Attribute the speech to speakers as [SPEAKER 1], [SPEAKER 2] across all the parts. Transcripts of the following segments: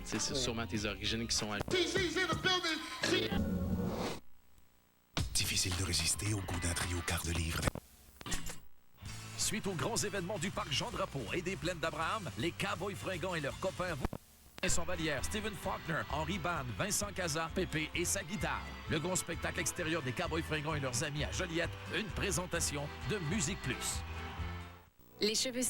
[SPEAKER 1] sais, c'est sûrement tes origines qui sont...
[SPEAKER 2] Difficile de résister au goût d'un trio quart de livre.
[SPEAKER 3] Suite aux grands événements du parc Jean-Drapeau et des plaines d'Abraham, les Cowboys fringants et leurs copains Vincent Vallière, Stephen Faulkner, Henri Band, Vincent Cazat, Pépé et sa guitare. Le grand spectacle extérieur des Cowboys fringants et leurs amis à Joliette, une présentation de Musique Plus.
[SPEAKER 4] Les cheveux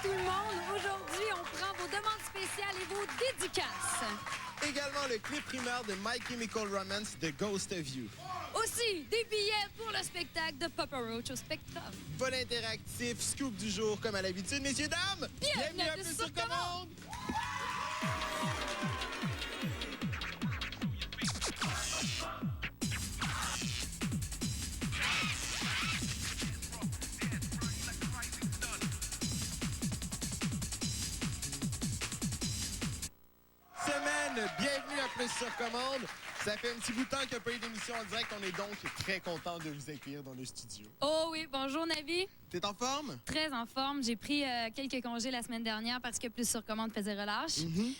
[SPEAKER 5] tout le monde. Aujourd'hui, on prend vos demandes spéciales et vos dédicaces.
[SPEAKER 6] Également le clip primeur de My Chemical Romance, The Ghost of You.
[SPEAKER 5] Aussi, des billets pour le spectacle de Papa Roach au Spectrum.
[SPEAKER 6] Vol interactif, scoop du jour, comme à l'habitude. Messieurs, dames, bienvenue à Plus sur commande! Bienvenue à Plus sur commande. Ça fait un petit bout de temps qu'il n'y a pas eu d'émission en direct. On est donc très content de vous accueillir dans le studio.
[SPEAKER 5] Oh oui, bonjour Navi.
[SPEAKER 6] T'es en forme?
[SPEAKER 5] Très en forme. J'ai pris quelques congés la semaine dernière parce que Plus sur commande faisait relâche.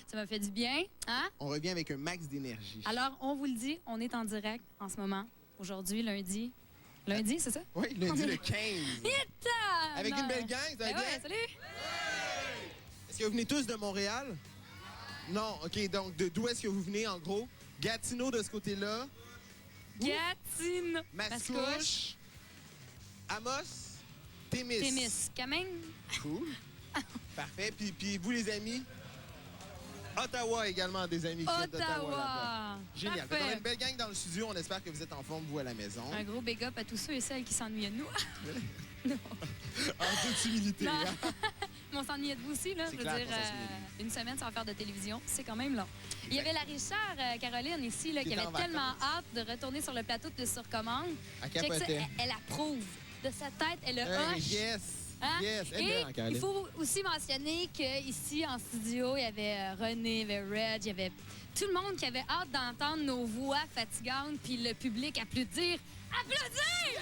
[SPEAKER 5] Ça m'a fait du bien. Hein?
[SPEAKER 6] On revient avec un max d'énergie.
[SPEAKER 5] Alors, on vous le dit, on est en direct en ce moment. Aujourd'hui, lundi. Lundi, c'est ça?
[SPEAKER 6] Oui, lundi le 15. Avec une belle gang, ça va bien?
[SPEAKER 5] Salut!
[SPEAKER 6] Est-ce que vous venez tous de Montréal? Non, OK, donc d'où est-ce que vous venez, en gros? Gatineau de ce côté-là.
[SPEAKER 5] Gatineau.
[SPEAKER 6] Mascouche. Amos. Témis.
[SPEAKER 5] Témis, quand même.
[SPEAKER 6] Cool. Parfait. Puis vous, les amis? Ottawa également, des amis qui viennent d'Ottawa là-bas. Génial. On a une belle gang dans le studio. On espère que vous êtes en forme, vous, à la maison.
[SPEAKER 5] Un gros big up à tous ceux et celles qui s'ennuient de nous.
[SPEAKER 6] Non. En toute humilité. Hein?
[SPEAKER 5] Mais on s'ennuyait de vous aussi, là. Je veux dire, une semaine sans faire de télévision, c'est quand même long. Il y avait la Richard, Caroline, ici, là, qui avait tellement hâte de retourner sur le plateau de Plus sur commande. Elle approuve. De sa tête, elle a hoche.
[SPEAKER 6] Yes!
[SPEAKER 5] Hein?
[SPEAKER 6] Yes!
[SPEAKER 5] Et il faut aussi mentionner qu'ici, en studio, il y avait René, il y avait Reg, il y avait tout le monde qui avait hâte d'entendre nos voix fatigantes, puis le public applaudir. Applaudir!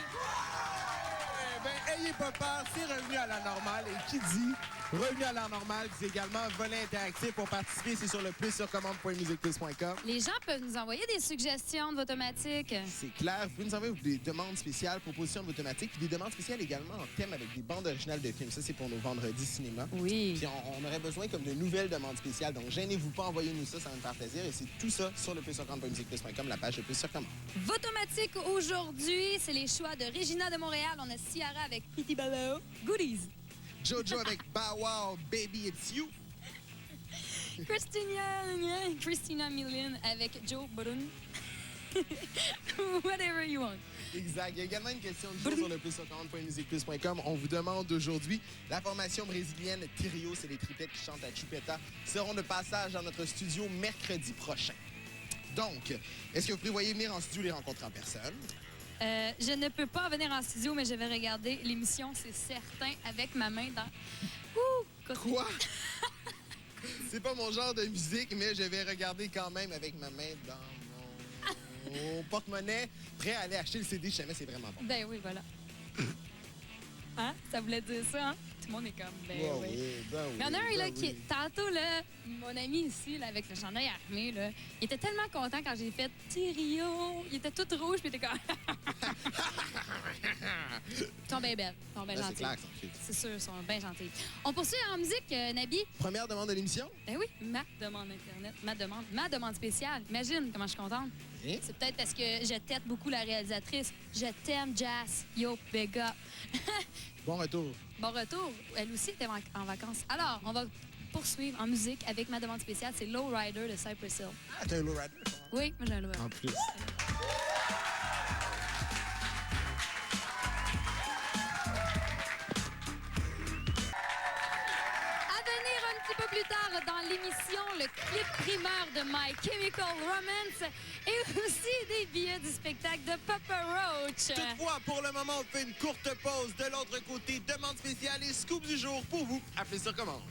[SPEAKER 6] Ayez pas peur, c'est revenu à la normale. Et qui dit revenu à la normale, c'est également volet interactif. Pour participer, c'est sur le plussurcommande.musicplus.com.
[SPEAKER 5] Les gens peuvent nous envoyer des suggestions de Votomatique.
[SPEAKER 6] C'est clair. Vous pouvez nous envoyer des demandes spéciales, propositions de Votomatique, puis des demandes spéciales également en thème avec des bandes originales de films. Ça, c'est pour nos vendredis cinéma.
[SPEAKER 5] Oui.
[SPEAKER 6] Puis on aurait besoin comme de nouvelles demandes spéciales. Donc, gênez-vous pas, envoyez-nous ça, ça va nous faire plaisir. Et c'est tout ça sur le plussurcommande.musicplus.com, la page de Plus sur commande.
[SPEAKER 5] Votomatique aujourd'hui, c'est les choix de Regina de Montréal. On a Ciara avec Pity Ballo. Goodies.
[SPEAKER 6] Jojo avec Bow Wow, Baby It's You.
[SPEAKER 5] Christina Milian avec Joe Budden. Whatever you want.
[SPEAKER 6] Exact. Il y a également une question du jour sur le plussurcommande.musicplus.com. On vous demande aujourd'hui, la formation brésilienne Trio, c'est les tripettes qui chantent à Chupeta, seront de passage dans notre studio mercredi prochain. Donc, est-ce que vous prévoyez venir en studio les rencontrer en personne?
[SPEAKER 5] Je ne peux pas venir en studio, mais je vais regarder l'émission, c'est certain, avec ma main dans...
[SPEAKER 6] Quoi? C'est pas mon genre de musique, mais je vais regarder quand même avec ma main dans mon porte-monnaie, prêt à aller acheter le CD si jamais c'est vraiment bon.
[SPEAKER 5] Ben oui, voilà. Hein? Ça voulait dire ça, hein? Tout le monde est comme, ben oui. Il y en a un, là, qui... Tantôt, là, mon ami ici, là, avec le chandail armé, là, il était tellement content quand j'ai fait « Thériault ». Il était tout rouge, puis il était comme... Ils sont bien belles. Ils sont bien gentils. C'est sûr, ils sont bien gentils. On poursuit en musique, Nabi.
[SPEAKER 6] Première demande de l'émission?
[SPEAKER 5] Ben oui, ma demande Internet. Ma demande spéciale. Imagine comment je suis contente.
[SPEAKER 6] Hein?
[SPEAKER 5] C'est peut-être parce que je tête beaucoup la réalisatrice. Je t'aime, Jazz. Yo, big up.
[SPEAKER 6] Bon retour.
[SPEAKER 5] Bon retour. Elle aussi était en vacances. Alors, on va poursuivre en musique avec ma demande spéciale. C'est Low Rider de Cypress Hill.
[SPEAKER 6] Ah, t'as un Low Rider?
[SPEAKER 5] Oui, moi j'ai un Low Rider.
[SPEAKER 6] En plus.
[SPEAKER 5] Plus tard dans l'émission, le clip primeur de My Chemical Romance et aussi des billets du spectacle de Papa Roach.
[SPEAKER 6] Toutefois, pour le moment, on fait une courte pause. De l'autre côté, demande spéciale et scoop du jour pour vous. Appelez sur commande.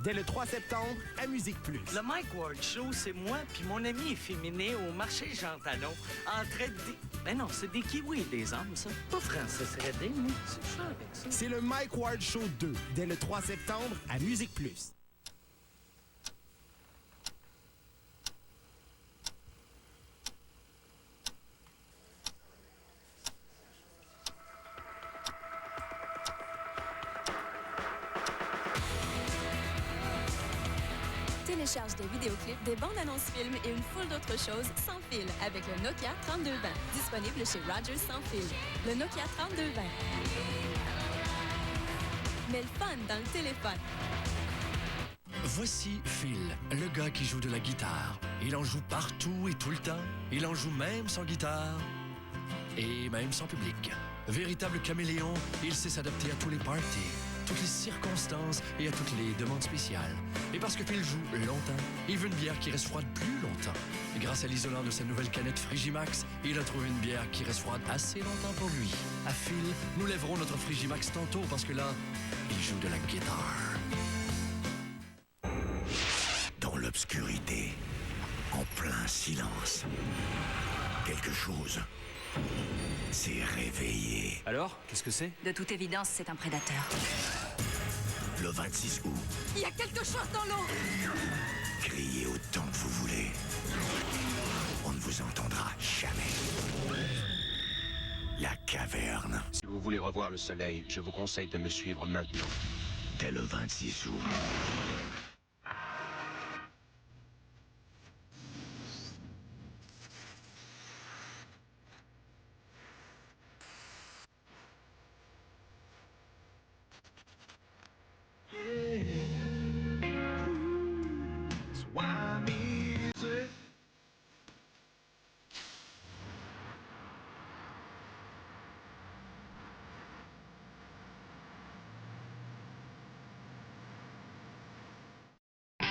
[SPEAKER 7] dès le 3 septembre à Musique Plus.
[SPEAKER 8] Le Mike Ward Show, c'est moi puis mon ami efféminé au marché Jean Talon en train de... Ben non, c'est des kiwis, des hommes, ça. Pas français, c'est des mais c'est ça avec ça.
[SPEAKER 7] C'est le Mike Ward Show 2, dès le 3 septembre à Musique Plus.
[SPEAKER 9] Télécharge des vidéoclips, des bandes annonces films et une foule d'autres choses sans fil avec le Nokia 3220. Disponible chez Rogers sans fil. Le Nokia 3220. Mais le fun dans le téléphone.
[SPEAKER 10] Voici Phil, le gars qui joue de la guitare. Il en joue partout et tout le temps. Il en joue même sans guitare et même sans public. Véritable caméléon, il sait s'adapter à tous les parties, toutes les circonstances et à toutes les demandes spéciales. Et parce que Phil joue longtemps, il veut une bière qui reste froide plus longtemps. Et grâce à l'isolant de sa nouvelle canette Frigimax, il a trouvé une bière qui reste froide assez longtemps pour lui. À Phil, nous lèverons notre Frigimax tantôt parce que là, il joue de la guitare.
[SPEAKER 2] Dans l'obscurité, en plein silence, quelque chose s'est réveillé.
[SPEAKER 11] Alors, qu'est-ce que c'est?
[SPEAKER 4] De toute évidence, c'est un prédateur.
[SPEAKER 2] Le 26 août,
[SPEAKER 9] Il y a quelque chose dans l'eau!
[SPEAKER 2] criez autant que vous voulez. On ne vous entendra jamais. La caverne,
[SPEAKER 11] Si vous voulez revoir le soleil, je vous conseille de me suivre maintenant.
[SPEAKER 2] dès le 26 août.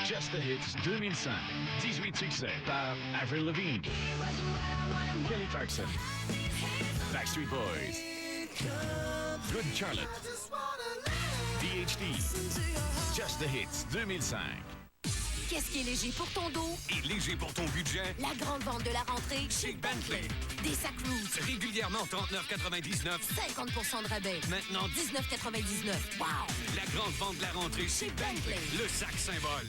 [SPEAKER 12] Just the Hits 2005. 18 succès par Avril Lavigne, Kelly Clarkson, Backstreet Boys, Good Charlotte, DHD. Just the Hits 2005.
[SPEAKER 9] Qu'est-ce qui est léger pour ton dos?
[SPEAKER 3] Et léger pour ton budget?
[SPEAKER 9] La grande vente de la rentrée
[SPEAKER 3] Chez Bentley.
[SPEAKER 9] Des sacs Roots.
[SPEAKER 3] Régulièrement 39,99.
[SPEAKER 9] 50% de rabais.
[SPEAKER 3] Maintenant
[SPEAKER 9] 19,99. Wow!
[SPEAKER 3] la grande vente de la rentrée chez Bentley. Le sac symbole.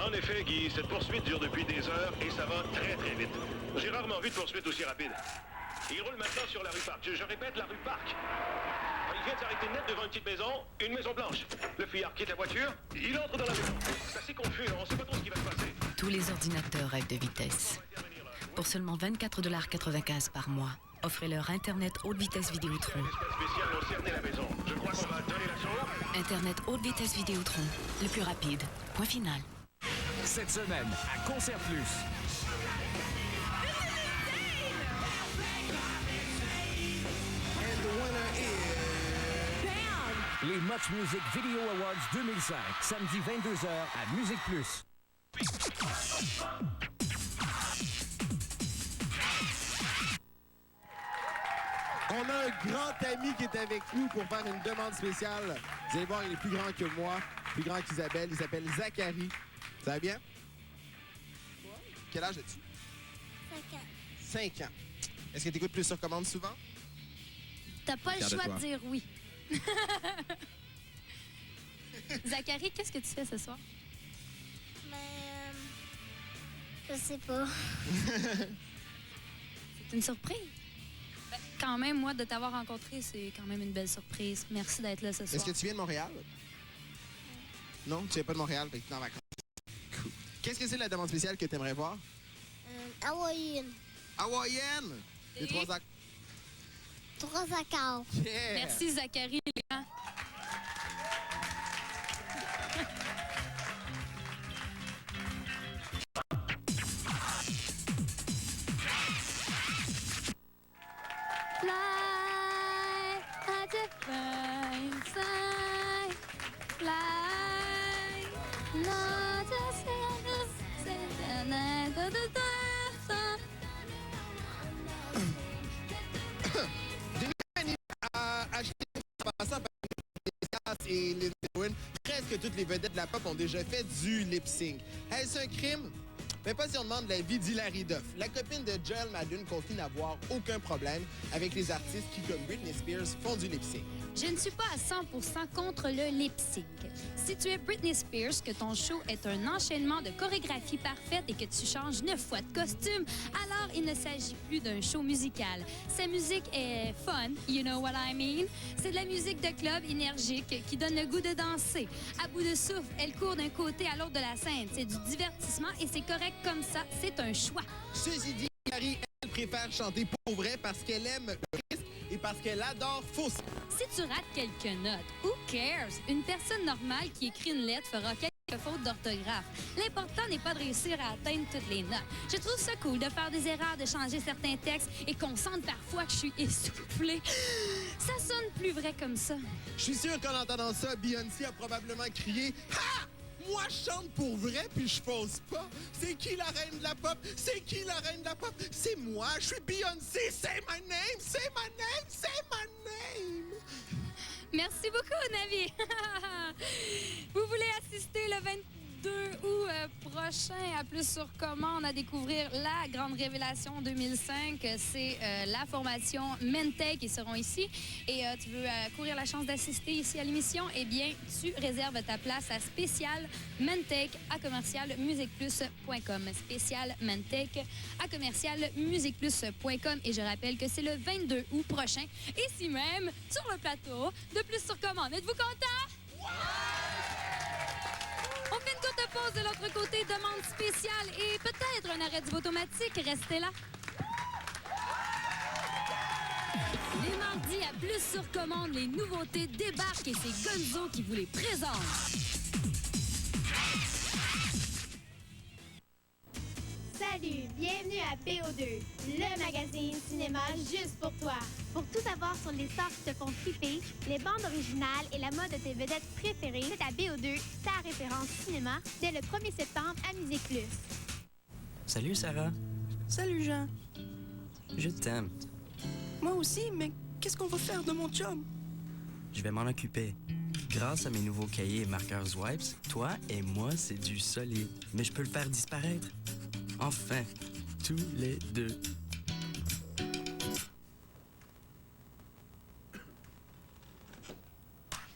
[SPEAKER 13] En effet, Guy, cette poursuite dure depuis des heures et ça va très très vite. J'ai rarement vu de poursuite aussi rapide. Il roule maintenant sur la rue Park. Je répète, la rue Park. Il vient de s'arrêter net devant une petite maison, une maison blanche. Le fuyard quitte la voiture, il entre dans la maison. C'est assez confus, on sait pas trop ce qui va se passer.
[SPEAKER 4] Tous les ordinateurs rêvent de vitesse. Pour seulement 24,95 $ par mois, offrez-leur Internet haute vitesse Vidéotron.
[SPEAKER 13] Spécial ont cerné la maison. Je crois qu'on va donner l'assaut.
[SPEAKER 4] Internet haute vitesse Vidéotron, le plus rapide. Point final.
[SPEAKER 3] Cette semaine, à Concert Plus.
[SPEAKER 7] Les Much Music Video Awards 2005, samedi 22h à Musique Plus.
[SPEAKER 6] On a un grand ami qui est avec nous pour faire une demande spéciale. Vous allez voir, il est plus grand que moi, plus grand qu'Isabelle. Il s'appelle Zachary. Ça va bien? Quel âge as-tu?
[SPEAKER 14] 5 ans.
[SPEAKER 6] 5 ans. Est-ce que tu écoutes Plus sur commande souvent?
[SPEAKER 5] T'as pas le
[SPEAKER 6] Fier de
[SPEAKER 5] choix
[SPEAKER 6] toi.
[SPEAKER 5] de dire oui. Zachary, qu'est-ce que tu fais ce soir?
[SPEAKER 14] Je sais pas.
[SPEAKER 5] C'est une surprise. Ben, quand même, moi, de t'avoir rencontré, c'est quand même une belle surprise. Merci d'être là ce soir.
[SPEAKER 6] Est-ce que tu viens de Montréal? Non, tu viens pas de Montréal, fait que tu es en vacances. Cool. Qu'est-ce que c'est la demande spéciale que tu aimerais voir?
[SPEAKER 14] Hawaïenne.
[SPEAKER 6] Hawaïenne! Les 3 accords.
[SPEAKER 14] 3 accords.
[SPEAKER 6] Yeah!
[SPEAKER 5] Merci, Zachary. Fly, I define inside. Fly, not just
[SPEAKER 6] à acheter en passant par les et les héroïnes, presque toutes les vedettes de la pop ont déjà fait du lip-sync. Est-ce un crime? Mais pas si on demande l'avis d'Hilary Duff. La copine de Joel Madden confie n'avoir aucun problème avec les artistes qui, comme Britney Spears, font du lip-sync.
[SPEAKER 5] Je ne suis pas à 100% contre le lip-sync. Si tu es Britney Spears, que ton show est un enchaînement de chorégraphies parfaites et que tu changes 9 fois de costume, alors il ne s'agit plus d'un show musical. Sa musique est fun, you know what I mean? C'est de la musique de club énergique qui donne le goût de danser. À bout de souffle, elle court d'un côté à l'autre de la scène. C'est du divertissement et c'est correct comme ça. C'est un choix.
[SPEAKER 6] Ceci dit, Hillary, elle préfère chanter pour vrai parce qu'elle aime le risque et parce qu'elle adore fausser.
[SPEAKER 5] Si tu rates quelques notes, who cares? Une personne normale qui écrit une lettre fera quelques fautes d'orthographe. L'important n'est pas de réussir à atteindre toutes les notes. Je trouve ça cool de faire des erreurs, de changer certains textes et qu'on sente parfois que je suis essoufflée. Ça sonne plus vrai comme ça.
[SPEAKER 6] Je suis sûr qu'en entendant ça, Beyoncé a probablement crié « Ha! Moi, je chante pour vrai, puis je fausse pas. C'est qui la reine de la pop? C'est qui la reine de la pop? C'est moi, je suis Beyoncé. Say my name, say my name, say my name. »
[SPEAKER 5] Merci beaucoup, Navi. Vous voulez assister le 22 août prochain à Plus sur commande à découvrir la grande révélation 2005. C'est la formation Mentec qui seront ici. Et tu veux courir la chance d'assister ici à l'émission? Eh bien, tu réserves ta place à Spécial Mentec à commercialmusicplus.com. Spécial Mentec à commercialmusicplus.com. Et je rappelle que c'est le 22 août prochain. Ici même, sur le plateau de Plus sur commande. Êtes-vous contents? On fait une courte pause de l'autre côté, demande spéciale et peut-être un arrêt du automatique. Restez là. Les mardis à Plus sur commande, les nouveautés débarquent et c'est Gonzo qui vous les présente.
[SPEAKER 15] Salut, bienvenue à BO2, le magazine cinéma juste pour toi. Pour tout savoir sur les stars qui te font flipper, les bandes originales et la mode de tes vedettes préférées, c'est à BO2, ta référence cinéma, dès le 1er septembre à Musique Plus.
[SPEAKER 16] Salut Sarah. Salut Jean. Je t'aime. Moi aussi, mais qu'est-ce qu'on va faire de mon chum? Je vais m'en occuper. Grâce à mes nouveaux cahiers et marqueurs Swipes, toi et moi, c'est du solide. Mais je peux le faire disparaître. Enfin, tous les deux.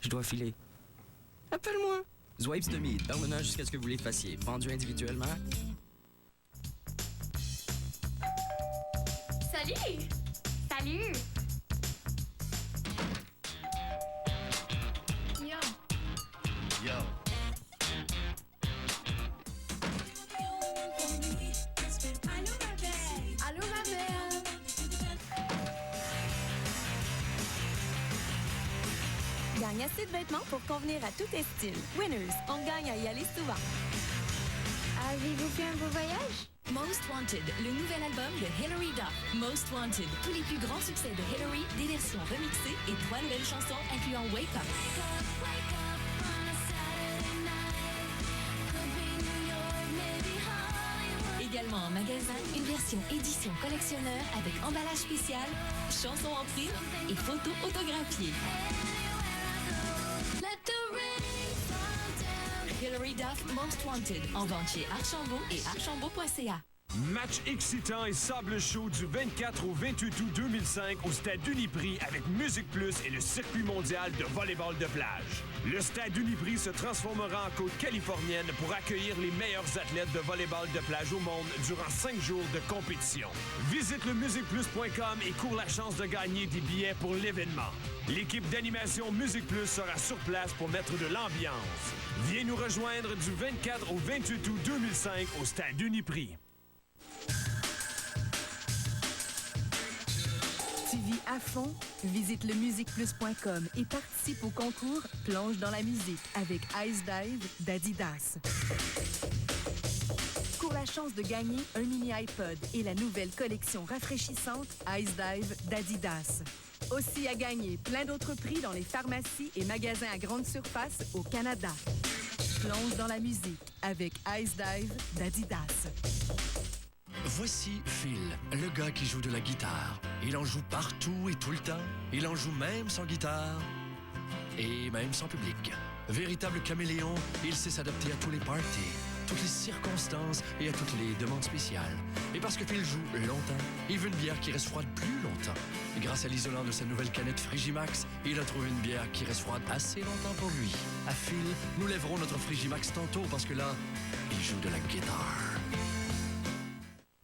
[SPEAKER 16] Je dois filer. Appelle-moi. Swipes demi, permanent jusqu'à ce que vous les fassiez. Vendu individuellement.
[SPEAKER 15] Salut! Salut! Yo!
[SPEAKER 2] Yo!
[SPEAKER 15] Allô, ma belle!
[SPEAKER 9] Gagne assez de vêtements pour convenir à tous tes styles. Winners, on gagne à y aller souvent.
[SPEAKER 15] Avez-vous fait un beau voyage?
[SPEAKER 4] Most Wanted, le nouvel album de Hilary Duff. Most Wanted, tous les plus grands succès de Hilary, des versions remixées et 3 nouvelles chansons incluant Wake Up. Également en magasin, une version édition collectionneur avec emballage spécial, chansons en prime et photos autographiées. Hilary Duff Most Wanted, en vente chez Archambault et archambault.ca.
[SPEAKER 17] Match excitant et sable chaud du 24 au 28 août 2005 au Stade Uniprix avec Musique Plus et le circuit mondial de volleyball de plage. Le Stade Uniprix se transformera en côte californienne pour accueillir les meilleurs athlètes de volleyball de plage au monde durant 5 jours de compétition. Visite le musiqueplus.com et cours la chance de gagner des billets pour l'événement. L'équipe d'animation Musique Plus sera sur place pour mettre de l'ambiance. Viens nous rejoindre du 24 au 28 août 2005 au Stade Uniprix.
[SPEAKER 18] Tu vis à fond? Visite le musiqueplus.com et participe au concours Plonge dans la musique avec Ice Dive d'Adidas. Cours la chance de gagner un mini iPod et la nouvelle collection rafraîchissante Ice Dive d'Adidas. Aussi à gagner plein d'autres prix dans les pharmacies et magasins à grande surface au Canada. Plonge dans la musique avec Ice Dive d'Adidas.
[SPEAKER 10] Voici Phil, le gars qui joue de la guitare. Il en joue partout et tout le temps. Il en joue même sans guitare et même sans public. Véritable caméléon, il sait s'adapter à tous les parties, toutes les circonstances et à toutes les demandes spéciales. Et parce que Phil joue longtemps, il veut une bière qui reste froide plus longtemps. Et grâce à l'isolant de sa nouvelle canette Frigimax, il a trouvé une bière qui reste froide assez longtemps pour lui. À Phil, nous lèverons notre Frigimax tantôt parce que là, il joue de la guitare.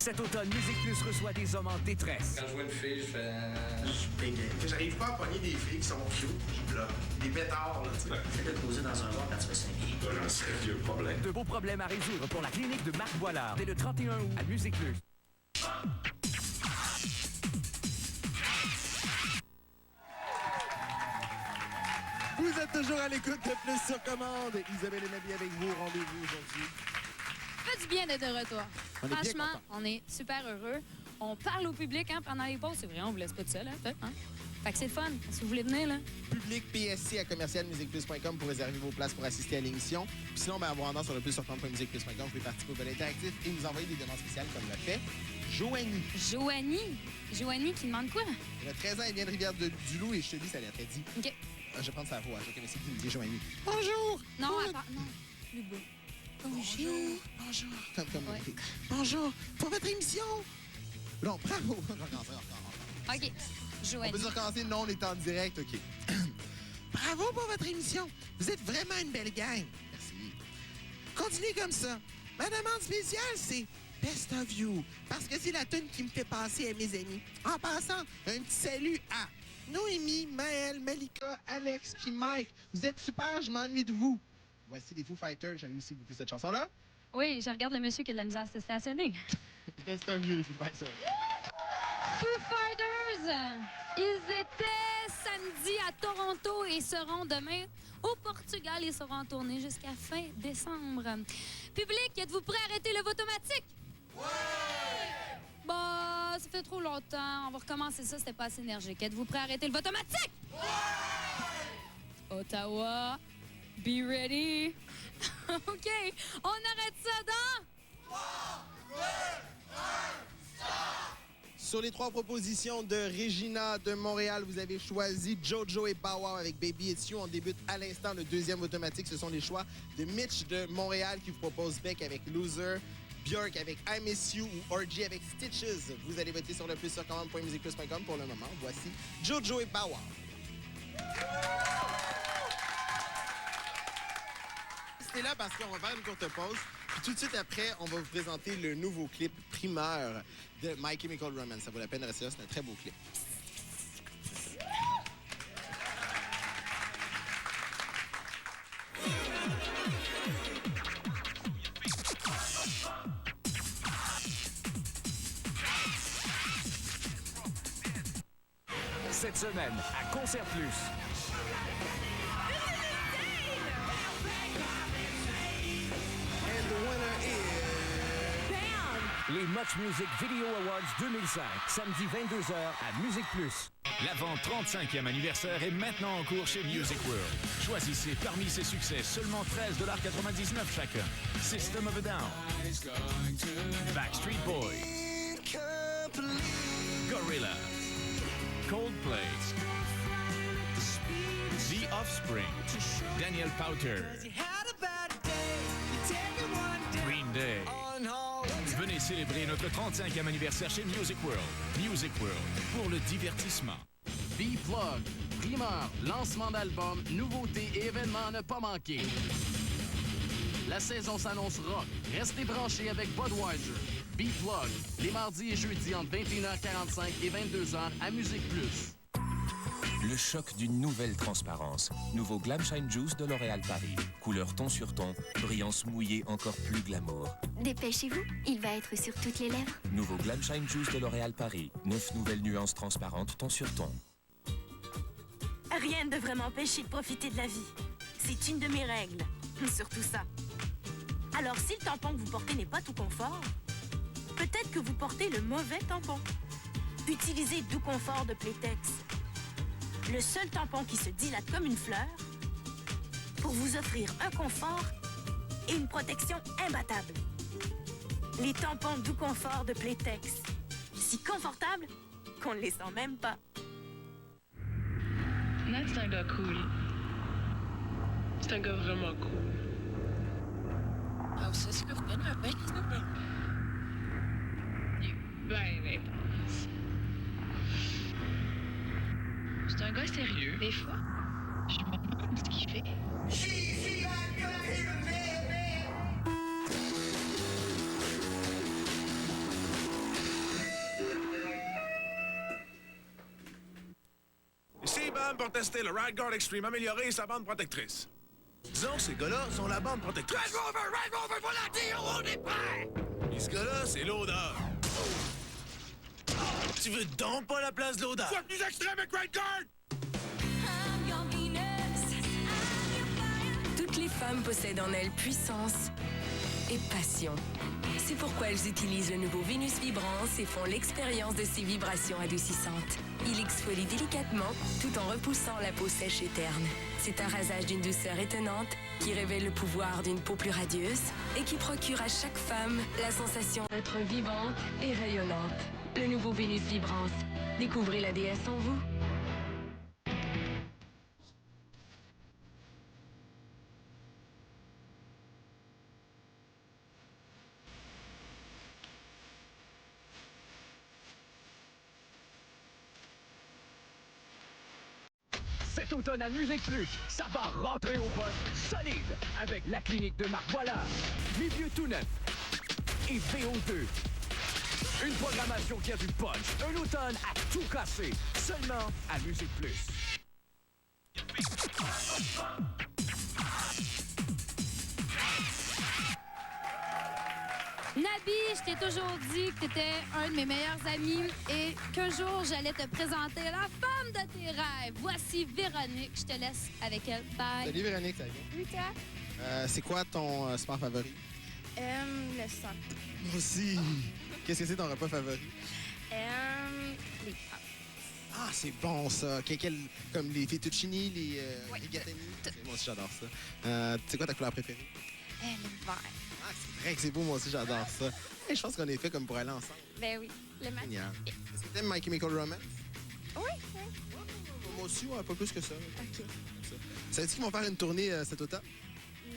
[SPEAKER 7] Cet automne, Musique Plus reçoit des hommes en détresse.
[SPEAKER 6] Quand je vois une fille, je fais... J'arrive pas à pogner des filles qui sont cute, je bloque. Des pétards, là, tu sais.
[SPEAKER 19] Fais de te poser dans un bar quand tu vas s'habiller.
[SPEAKER 6] J'ai un sérieux problème.
[SPEAKER 7] De beaux problèmes à résoudre pour la clinique de Marc Boilard. Dès le 31 août à Musique Plus.
[SPEAKER 6] Vous êtes toujours à l'écoute de Plus sur commande. Isabelle et Nabi avec vous. Rendez-vous aujourd'hui.
[SPEAKER 5] Ça fait du bien d'être de retour.
[SPEAKER 6] On est bien
[SPEAKER 5] Franchement,
[SPEAKER 6] content.
[SPEAKER 5] on est super heureux. On parle au public pendant les pauses. C'est vrai, on vous laisse pas tout seul. Fait que c'est le fun. Si vous voulez venir, là.
[SPEAKER 6] Public PSC à commercialmusicplus.com pour réserver vos places pour assister à l'émission. Puis sinon, en vous rendant sur le plus sur musicplus.com, vous pouvez participer au volet interactif et nous envoyer des demandes spéciales comme l'a fait Joanie.
[SPEAKER 5] Joanie qui demande quoi?
[SPEAKER 6] Elle a 13 ans, elle vient de Rivière-du-Loup et je te dis, ça l'a très dit.
[SPEAKER 5] OK.
[SPEAKER 6] Je vais prendre sa voix. Je connaissais qui me dit Joanie. Bonjour!
[SPEAKER 5] Non, non. Plus beau. Bonjour.
[SPEAKER 6] Comme
[SPEAKER 5] Ouais.
[SPEAKER 6] Bonjour, pour votre émission. Non, bravo. Je vais recommencer.
[SPEAKER 5] OK. Joanie.
[SPEAKER 6] On peut se recommencer, non, on est en direct, OK. Bravo pour votre émission. Vous êtes vraiment une belle gang. Merci. Continuez comme ça. Ma demande spéciale, c'est Best of You. Parce que c'est la tune qui me fait passer à mes amis. En passant, un petit salut à Noémie, Maëlle, Malika, Alex puis Mike. Vous êtes super, je m'ennuie de vous. Voici les Foo Fighters. J'aime aussi beaucoup cette chanson-là.
[SPEAKER 5] Oui, je regarde le monsieur qui a de la misère à se stationner.
[SPEAKER 6] Best of You, les Foo Fighters.
[SPEAKER 5] Foo Fighters! Ils étaient samedi à Toronto et seront demain au Portugal et seront en tournée jusqu'à fin décembre. Public, êtes-vous prêts à arrêter le vote automatique? Oui! Bah, ça fait trop longtemps. On va recommencer ça, c'était pas assez énergique. Êtes-vous prêts à arrêter le vote automatique? Oui! Ottawa, be ready. OK, on arrête ça dans... 3, 2, 1, stop!
[SPEAKER 6] Sur les 3 propositions de Regina de Montréal, vous avez choisi Jojo et Bow Wow avec Baby It's You. On débute à l'instant le deuxième automatique. Ce sont les choix de Mitch de Montréal qui vous propose Beck avec Loser, Björk avec I Miss You ou Orgy avec Stitches. Vous allez voter sur le plus sur commande.musicplus.com pour le moment. Voici Jojo et Bow Wow. Restez là parce qu'on va faire une courte pause. Puis tout de suite après, on va vous présenter le nouveau clip primeur de My Chemical Romance. Ça vaut la peine de rester là, c'est un très beau clip.
[SPEAKER 7] Cette semaine, à Concert Plus. Les Much Music Video Awards 2005, samedi 22h à Musique Plus.
[SPEAKER 12] La vente 35e anniversaire est maintenant en cours chez Music World. Choisissez parmi ses succès seulement $13,99 chacun. System of a Down, Backstreet Boys, Gorillaz, Coldplay, The Offspring, Daniel Powter, Green Day. Venez célébrer notre 35e anniversaire chez Music World. Music World, pour le divertissement.
[SPEAKER 1] B-Plug, primeur, lancement d'album, nouveautés et événements à ne pas manquer. La saison s'annonce rock. Restez branchés avec Budweiser. B-Plug, les mardis et jeudis entre 21h45 et 22h à Musique Plus.
[SPEAKER 20] Le choc d'une nouvelle transparence. Nouveau Glam Shine Juice de L'Oréal Paris. Couleur ton sur ton, brillance mouillée encore plus glamour.
[SPEAKER 21] Dépêchez-vous, il va être sur toutes les lèvres.
[SPEAKER 20] Nouveau Glam Shine Juice de L'Oréal Paris. 9 nouvelles nuances transparentes ton sur ton.
[SPEAKER 9] Rien ne devrait m'empêcher de profiter de la vie. C'est une de mes règles. Surtout ça. Alors, si le tampon que vous portez n'est pas tout confort, peut-être que vous portez le mauvais tampon. Utilisez Doux Confort de Playtex. Le seul tampon qui se dilate comme une fleur pour vous offrir un confort et une protection imbattable. Les tampons Doux Confort de Playtex. Si confortables qu'on ne les sent même pas.
[SPEAKER 22] Ned, c'est un gars cool.
[SPEAKER 8] C'est un gars vraiment cool.
[SPEAKER 22] Ah, ça, c'est le fun avec,
[SPEAKER 8] Ben.
[SPEAKER 22] C'est un gars sérieux. Des fois, je me demande ce qu'il fait.
[SPEAKER 23] Ici, BAM pour tester le Ride Guard Extreme amélioré et sa bande protectrice. Disons que ces gars-là sont la bande protectrice. Ride Rover, faut la dire, on est prêt! Et ce gars-là, c'est l'odeur. Tu veux donc pas la place de l'odeur? Sois plus extrême avec Ride Guard!
[SPEAKER 18] Toutes les femmes possèdent en elles puissance et passion. C'est pourquoi elles utilisent le nouveau Vénus Vibrance et font l'expérience de ses vibrations adoucissantes. Il exfolie délicatement tout en repoussant la peau sèche et terne. C'est un rasage d'une douceur étonnante qui révèle le pouvoir d'une peau plus radieuse et qui procure à chaque femme la sensation d'être vivante et rayonnante. Le nouveau Vénus Vibrance. Découvrez la déesse en vous.
[SPEAKER 7] Cet automne à Musique Plus, ça va rentrer au poste solide avec la clinique de Marc Boilard, Les Vieux tout neuf et VO2. Une programmation qui a du punch, un automne à tout casser, seulement à Musique Plus.
[SPEAKER 5] Nabi, je t'ai toujours dit que t'étais un de mes meilleurs amis et qu'un jour, j'allais te présenter la femme de tes rêves. Voici Véronique. Je te laisse avec elle. Bye.
[SPEAKER 6] Salut Véronique, ça va bien?
[SPEAKER 15] Oui, toi?
[SPEAKER 6] C'est quoi ton sport favori?
[SPEAKER 15] Le sang.
[SPEAKER 6] Moi aussi. Qu'est-ce que c'est ton repas favori?
[SPEAKER 15] Les pâtes.
[SPEAKER 6] Ah, c'est bon ça. Comme les fettuccini, les rigatoni. Moi aussi, j'adore ça. C'est quoi ta couleur préférée?
[SPEAKER 15] Le vert.
[SPEAKER 6] Ah, c'est vrai que c'est beau, moi aussi, j'adore ça. Hey, je pense qu'on est fait comme pour aller ensemble.
[SPEAKER 15] Ben oui, le match.
[SPEAKER 6] Génial. Est-ce que t'aimes My Chemical Romance?
[SPEAKER 15] Oui, oui.
[SPEAKER 6] Moi aussi, ouais, pas plus que ça.
[SPEAKER 15] OK.
[SPEAKER 6] Savais-tu qu'ils vont faire une tournée cet automne?
[SPEAKER 15] Non.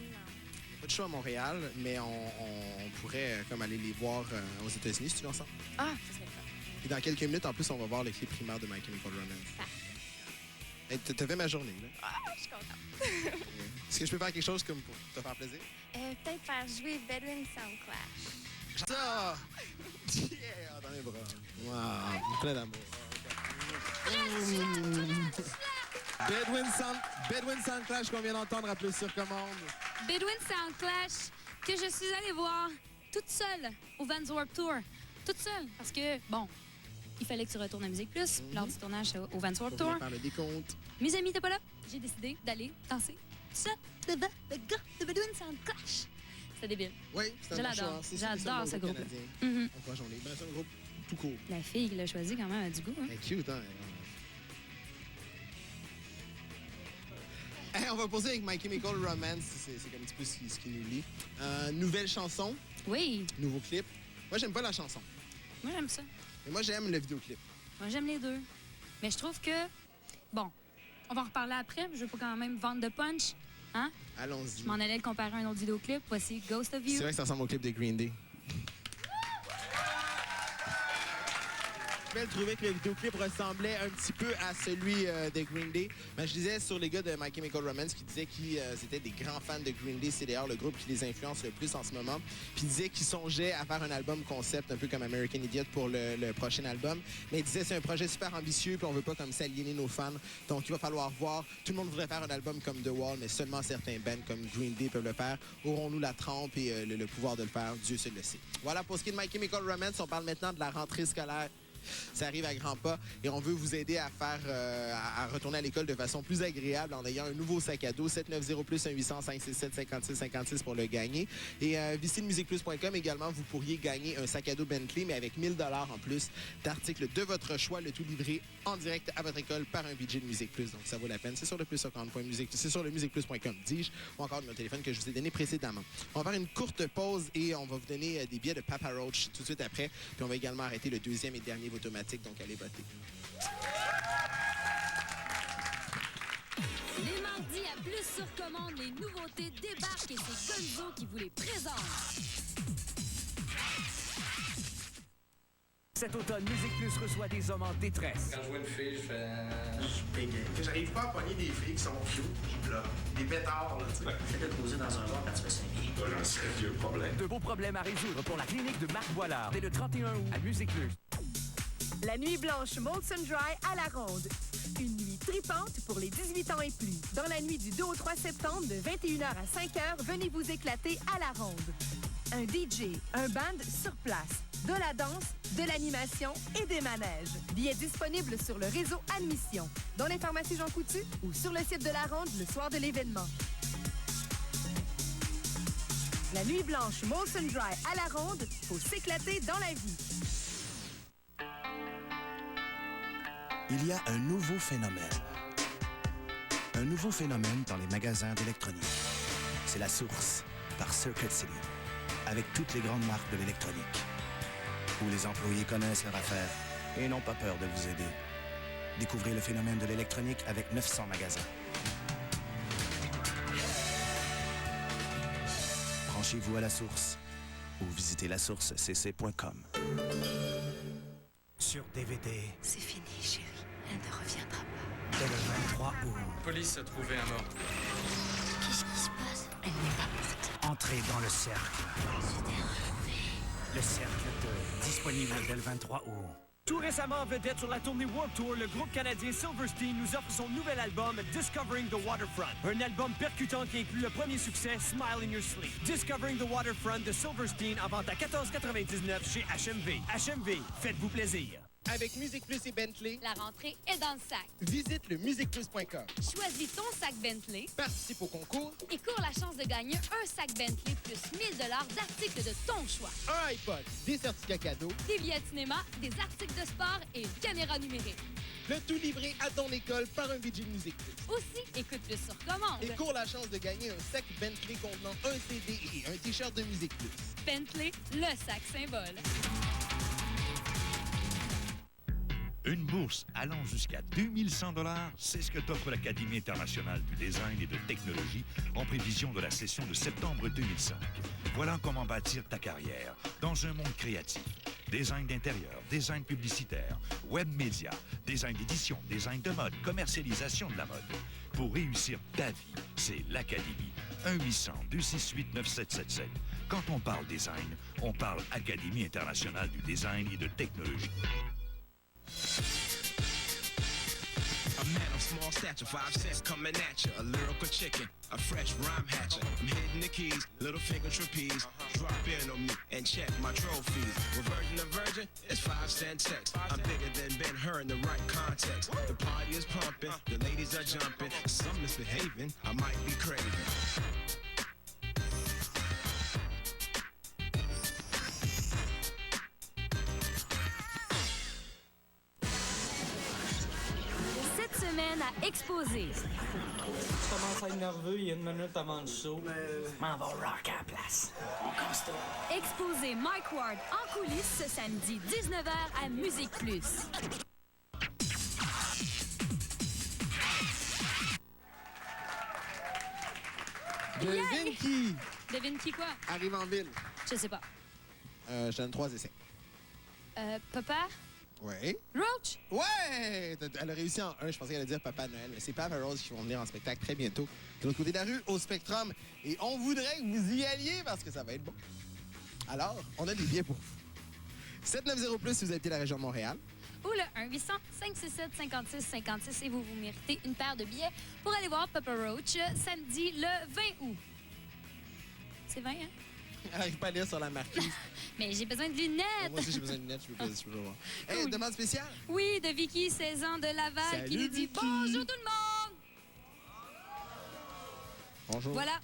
[SPEAKER 6] Pas de show à Montréal, mais on pourrait comme aller les voir aux États-Unis si tu veux ensemble.
[SPEAKER 15] Ah, ça serait fun.
[SPEAKER 6] Et dans quelques minutes, en plus, on va voir le clip primaire de My Chemical Romance. Hey, t'as fait ma journée, là.
[SPEAKER 15] Ah, je suis contente.
[SPEAKER 6] Est-ce que je peux faire quelque chose comme pour te faire plaisir?
[SPEAKER 15] Peut-être faire jouer Bedouin Sound Clash.
[SPEAKER 6] Ça! Yeah! Dans mes bras. Wow! Plein d'amour. Bedouin Sound Clash qu'on vient d'entendre à plus sur commande.
[SPEAKER 5] Bedouin Sound Clash que je suis allée voir toute seule au Vans Warped Tour. Toute seule. Parce que, bon, il fallait que tu retournes à Musique Plus lors du tournage au Vans Warped Tour.
[SPEAKER 6] Par le décompte.
[SPEAKER 5] Mes amis n'étaient pas là. J'ai décidé d'aller danser tout seul devant le gars de Bedouin Sound Clash. C'était débile.
[SPEAKER 6] Oui, c'est un bon choix.
[SPEAKER 5] J'adore ce groupe.
[SPEAKER 6] Encourageons-les. Ben, c'est un groupe tout court.
[SPEAKER 5] La fille qui l'a choisi quand même a du goût. Hein?
[SPEAKER 6] Elle est cute, hein? Hey, on va poser avec My Chemical Romance. C'est comme un petit peu ce qui nous lie. Nouvelle chanson.
[SPEAKER 5] Oui.
[SPEAKER 6] Nouveau clip. Moi, j'aime pas la chanson.
[SPEAKER 5] Moi, j'aime ça.
[SPEAKER 6] Mais moi, j'aime le vidéoclip.
[SPEAKER 5] Moi, j'aime les deux. Mais je trouve que... Bon, on va en reparler après. Je veux pas quand même vendre de punch. Hein?
[SPEAKER 6] Allons-y.
[SPEAKER 5] Je m'en allais le comparer à un autre vidéoclip. Voici Ghost of You.
[SPEAKER 6] C'est vrai que ça ressemble au clip de Green Day. Je trouvais que le vidéoclip ressemblait un petit peu à celui de Green Day. Mais je disais sur les gars de My Chemical Romance qui disaient qu'ils étaient des grands fans de Green Day. C'est d'ailleurs le groupe qui les influence le plus en ce moment. Puis ils disaient qu'ils songeaient à faire un album concept un peu comme American Idiot pour le prochain album. Mais ils disaient c'est un projet super ambitieux puis on veut pas comme s'aliéner nos fans. Donc il va falloir voir. Tout le monde voudrait faire un album comme The Wall, mais seulement certains bands comme Green Day peuvent le faire. Aurons-nous la trempe et le pouvoir de le faire? Dieu seul le sait. Voilà pour ce qui est de My Chemical Romance. On parle maintenant de la rentrée scolaire. Ça arrive à grands pas et on veut vous aider à faire à retourner à l'école de façon plus agréable en ayant un nouveau sac à dos 790 plus 1-800-567-5656 pour le gagner. Et visitez musicplus.com également, vous pourriez gagner un sac à dos Bentley mais avec 1000 $ en plus d'articles de votre choix, le tout livré en direct à votre école par un budget de Musique Plus. Donc ça vaut la peine. C'est sur le plus50.musique, c'est sur le musicplus.com, dis-je, ou encore mon téléphone que je vous ai donné précédemment. On va faire une courte pause et on va vous donner des billets de Papa Roach tout de suite après. Puis on va également arrêter le deuxième et dernier automatique, donc allez voter.
[SPEAKER 4] Les Mardi, à Plus sur commande, les nouveautés débarquent et c'est Gonzo qui vous les présente.
[SPEAKER 7] Cet automne, Musique Plus reçoit des hommes en détresse.
[SPEAKER 3] Quand je vois une fille, je fais...
[SPEAKER 6] Je bégaye. Que j'arrive pas à pogner des filles qui sont cute, je bloque. Des pétards, là, tu sais.
[SPEAKER 19] Fais-le poser dans un bar quand tu vas s'habiller.
[SPEAKER 23] J'en un sérieux problème.
[SPEAKER 7] De beaux problèmes à résoudre pour la clinique de Marc Boilard. Dès le 31 août à Musique Plus.
[SPEAKER 18] La nuit blanche Molson Dry à la ronde. Une nuit tripante pour les 18 ans et plus. Dans la nuit du 2 au 3 septembre, de 21h à 5h, venez vous éclater à la ronde. Un DJ, un band sur place, de la danse, de l'animation et des manèges. Billets disponibles sur le réseau Admission, dans les pharmacies Jean Coutu ou sur le site de la ronde le soir de l'événement. La nuit blanche Molson Dry à la ronde, faut s'éclater dans la vie.
[SPEAKER 11] Il y a un nouveau phénomène. Un nouveau phénomène dans les magasins d'électronique. C'est La Source, par Circuit City, avec toutes les grandes marques de l'électronique. Où les employés connaissent leur affaire et n'ont pas peur de vous aider. Découvrez le phénomène de l'électronique avec 900 magasins. Branchez-vous à La Source ou visitez lasourcecc.com.
[SPEAKER 2] Sur DVD.
[SPEAKER 21] C'est fini, chérie. Elle ne reviendra pas.
[SPEAKER 2] Dès le 23 août.
[SPEAKER 3] Police a trouvé un mort.
[SPEAKER 21] Qu'est-ce qui se passe? Elle n'est pas morte.
[SPEAKER 2] Entrez dans le cercle. Le cercle 2, disponible dès le 23 août.
[SPEAKER 17] Tout récemment, vedette sur la tournée World Tour, le groupe canadien Silverstein nous offre son nouvel album Discovering the Waterfront. Un album percutant qui inclut le premier succès, Smile in Your Sleep. Discovering the Waterfront de Silverstein en vente à 14,99 chez HMV. HMV, faites-vous plaisir.
[SPEAKER 6] Avec Musique Plus et Bentley,
[SPEAKER 5] La rentrée est dans le sac.
[SPEAKER 6] visite le musiqueplus.com.
[SPEAKER 5] Choisis ton sac Bentley
[SPEAKER 6] Participe au concours.
[SPEAKER 5] et cours la chance de gagner un sac Bentley plus 1000 $ d'articles de ton choix.
[SPEAKER 6] Un iPod, des certificats cadeaux.
[SPEAKER 5] Des billets de cinéma, des articles de sport et une caméra numérique.
[SPEAKER 6] Le tout livré à ton école par un VJ Musique Plus.
[SPEAKER 5] Aussi, écoute Plus sur commande.
[SPEAKER 6] Et cours la chance de gagner un sac Bentley contenant un CD et un T-shirt de Musique Plus.
[SPEAKER 5] Bentley, le sac symbole.
[SPEAKER 13] Une bourse allant jusqu'à 2100 $, c'est ce que t'offre l'Académie internationale du design et de technologie en prévision de la session de septembre 2005. Voilà comment bâtir ta carrière dans un monde créatif. Design d'intérieur, design publicitaire, web média, design d'édition, design de mode, commercialisation de la mode. Pour réussir ta vie, c'est l'Académie. 1-800-268-9777. Quand on parle design, on parle Académie internationale du design et de technologie.
[SPEAKER 24] A man of small stature, 5 cents coming at ya. A lyrical chicken, a fresh rhyme hatcher. I'm hitting the keys, little finger trapeze. Drop in on me and check my trophies. With Virgin to Virgin, it's 5 cent sex. I'm bigger than Ben-Hur in the right context. The party is pumping, the ladies are jumping. Some misbehaving, I might be craving.
[SPEAKER 4] Semaine à Exposé.
[SPEAKER 25] Je commence à être nerveux, il y a une minute avant le show.
[SPEAKER 16] M'en va rock à la place.
[SPEAKER 4] Exposé Mike Ward en coulisses ce samedi 19h à Musique Plus.
[SPEAKER 6] Devine qui
[SPEAKER 5] Devine qui quoi?
[SPEAKER 6] arrive en ville.
[SPEAKER 5] Je sais pas.
[SPEAKER 6] Je donne 3 essais.
[SPEAKER 5] Papa?
[SPEAKER 6] Oui.
[SPEAKER 5] Roach?
[SPEAKER 6] Ouais! Elle a réussi en 1. Je pensais qu'elle allait dire Papa Noël. Mais c'est Papa Rose qui vont venir en spectacle très bientôt. De l'autre côté de la rue, au Spectrum. Et on voudrait que vous y alliez parce que ça va être bon. Alors, on a des billets pour vous. 790+ si vous habitez la région de Montréal.
[SPEAKER 5] Ou le 1-800-567-5656 et vous méritez une paire de billets pour aller voir Papa Roach samedi le 20 août. C'est 20, hein?
[SPEAKER 6] Elle n'arrive pas à lire sur la marquise.
[SPEAKER 5] Mais j'ai besoin de lunettes.
[SPEAKER 6] Moi aussi, j'ai besoin de lunettes. Je peux voir. Hey,
[SPEAKER 5] Oui.
[SPEAKER 6] demande spéciale.
[SPEAKER 5] Oui, de Vicky, 16 ans, de Laval,
[SPEAKER 6] Salut,
[SPEAKER 5] qui nous dit
[SPEAKER 6] Vicky.
[SPEAKER 5] bonjour tout le monde.
[SPEAKER 6] Bonjour.
[SPEAKER 5] Voilà,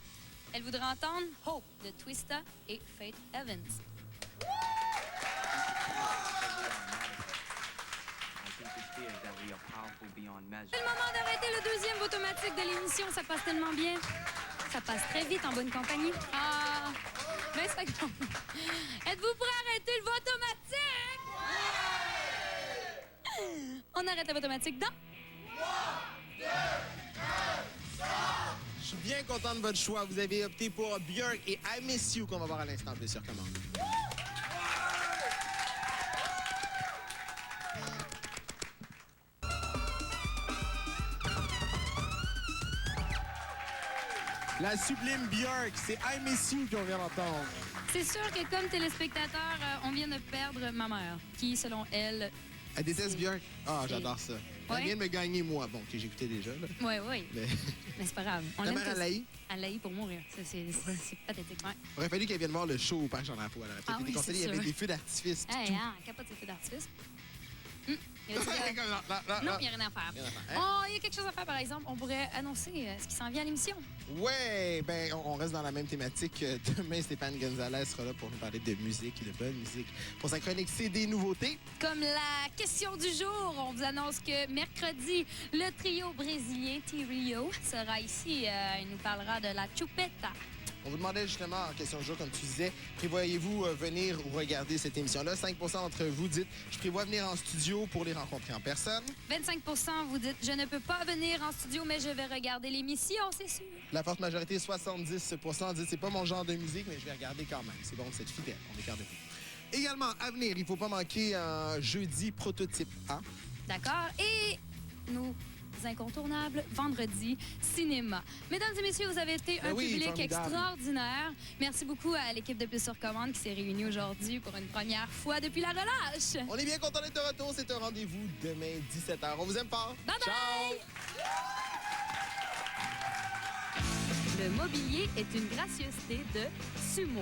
[SPEAKER 5] elle voudrait entendre Hope de Twista et Faith Evans. C'est le moment d'arrêter le deuxième automatique de l'émission. Ça passe tellement bien. Ça passe très vite en bonne compagnie. Ah, 20 secondes. Êtes-vous prêts à arrêter le automatique? On arrête le automatique dans... 3, 2, 1...
[SPEAKER 6] Je suis bien content de votre choix. Vous avez opté pour Björk et I Miss You qu'on va voir à l'instant plus sur commande. La sublime Björk, c'est I Miss You qu'on vient d'entendre.
[SPEAKER 5] C'est sûr que comme téléspectateur, on vient de perdre ma mère, qui, selon elle...
[SPEAKER 6] Elle déteste Björk? Ah, j'adore ça. Elle vient de me gagner, moi. Bon, que j'écoutais déjà, là.
[SPEAKER 5] Oui. Mais c'est pas grave.
[SPEAKER 6] Ta mère, elle l'haït?
[SPEAKER 5] Elle l'haït pour mourir. C'est pathétique, ouais.
[SPEAKER 6] Il aurait fallu qu'elle vienne voir le show au Parc Jean-Drapeau. Elle aurait peut-être été conseillée. Il y avait des feux d'artifice.
[SPEAKER 5] Capote ces feux d'artifice. Non, il n'y a rien à faire. Il y a quelque chose à faire, par exemple. On pourrait annoncer ce qui s'en vient à l'émission.
[SPEAKER 6] Ouais, ben on reste dans la même thématique. Demain, Stéphane Gonzalez sera là pour nous parler de musique, de bonne musique, pour sa chronique CD nouveautés.
[SPEAKER 5] Comme la question du jour, on vous annonce que mercredi, le trio brésilien Trio sera ici. Il nous parlera de la chupeta.
[SPEAKER 6] On vous demandait justement, en question de jour, comme tu disais, prévoyez-vous venir ou regarder cette émission-là? 5 d'entre vous dites, je prévois venir en studio pour les rencontrer en personne.
[SPEAKER 5] 25 vous dites, je ne peux pas venir en studio, mais je vais regarder l'émission, c'est sûr.
[SPEAKER 6] La forte majorité, 70 dit, c'est pas mon genre de musique, mais je vais regarder quand même. C'est bon, c'est fidèle, on est fiers de vous. Également, à venir, il ne faut pas manquer un jeudi prototype A.
[SPEAKER 5] D'accord. Et nous... incontournables, vendredi, cinéma. Mesdames et messieurs, vous avez été un public formidable. Extraordinaire. Merci beaucoup à l'équipe de Plus sur commande qui s'est réunie aujourd'hui pour une première fois depuis la relâche.
[SPEAKER 6] On est bien content d'être de retour. C'est un rendez-vous demain, 17h. On vous aime fort.
[SPEAKER 5] Bye bye!
[SPEAKER 6] Ciao!
[SPEAKER 5] Le mobilier est une gracieuseté de Sumo.